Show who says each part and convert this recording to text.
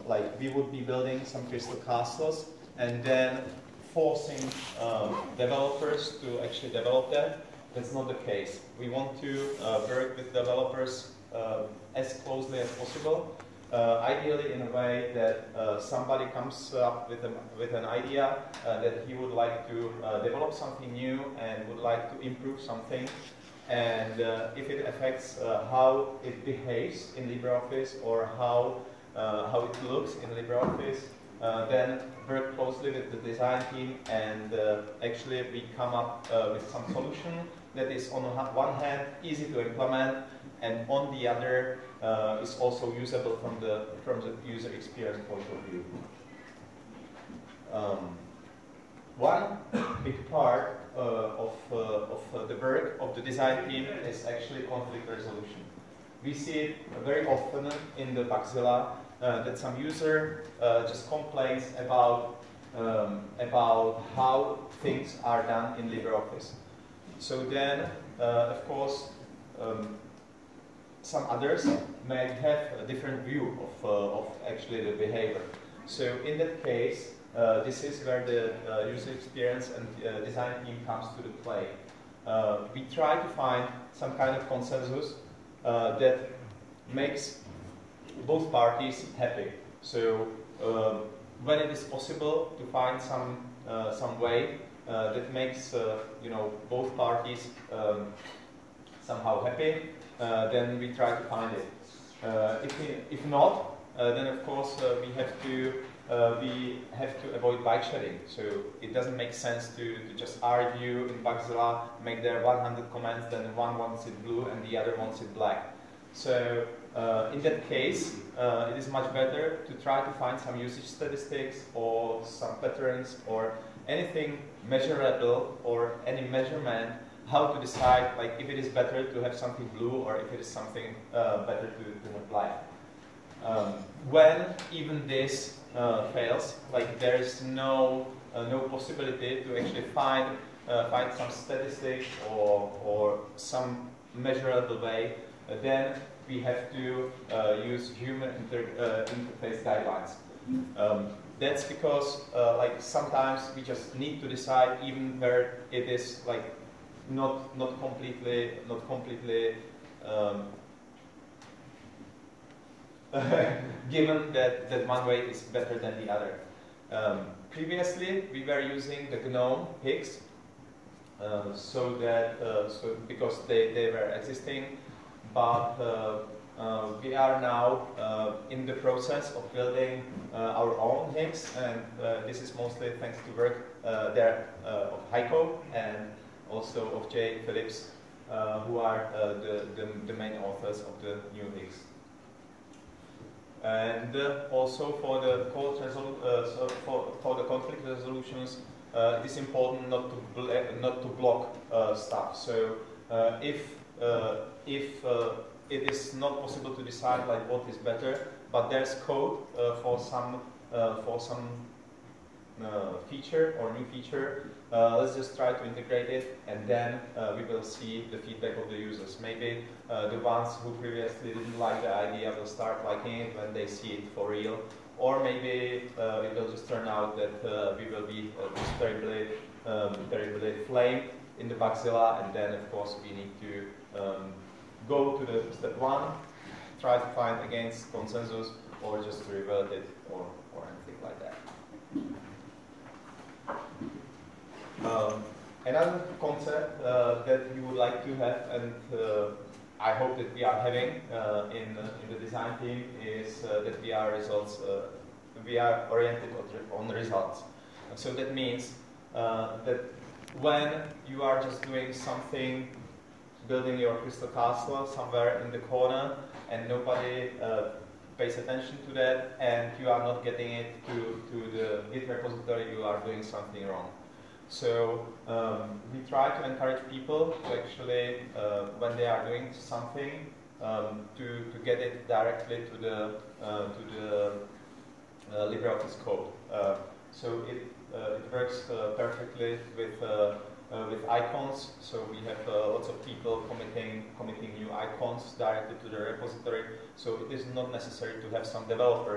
Speaker 1: like we would be building some crystal castles and then forcing developers to actually develop that. That's not the case. We want to work with developers as closely as possible. Ideally in a way that somebody comes up with an idea that he would like to develop something new and would like to improve something. And if it affects how it behaves in LibreOffice or how it looks in LibreOffice, then work closely with the design team and actually we come up with some solution that is on one hand easy to implement and on the other is also usable from the user experience point of view. One big part of the work of the design team is actually conflict resolution. We see it very often in the Bugzilla that some user just complains about how things are done in LibreOffice. So then, of course, some others may have a different view of actually the behavior. So in that case, this is where the user experience and design team comes to the play. We try to find some kind of consensus that makes both parties happy. So when it is possible to find some way that makes both parties somehow happy, then we try to find it. If not, then of course we have to avoid bike shedding. So it doesn't make sense to just argue in Bugzilla, make there 100 comments, then one wants it blue and the other wants it black. So in that case, it is much better to try to find some usage statistics or some patterns or anything measurable or any measurement how to decide like if it is better to have something blue or if it is something better to have black. When even this fails, like there is no possibility to actually find some statistics or some measurable way, then we have to use human interface guidelines. That's because like sometimes we just need to decide even where it is like not completely given that one way is better than the other. Previously we were using the GNOME Higgs so because they were existing, but we are now in the process of building our own Higgs, and this is mostly thanks to work there of Heiko and also of Jay Phillips, who are the main authors of the new Higgs. And also for the for the conflict resolutions, it is important not to block stuff. So if it is not possible to decide like what is better, but there's code for some feature or new feature, let's just try to integrate it, and then we will see the feedback of the users. Maybe the ones who previously didn't like the idea will start liking it when they see it for real, or maybe it will just turn out that we will be terribly flamed in the Bugzilla, and then of course we need to go to the step one, try to find against consensus, or just revert it, or anything like that. Another concept that we would like to have, and I hope that we are having in the design team, is that we are oriented on results. And so that means that when you are just doing something, building your crystal castle somewhere in the corner, and nobody pays attention to that, and you are not getting it to the Git repository, you are doing something wrong. So we try to encourage people to actually, when they are doing something, to get it directly to the LibreOffice code. So it works perfectly with icons. So we have lots of people committing new icons directly to the repository. So it is not necessary to have some developer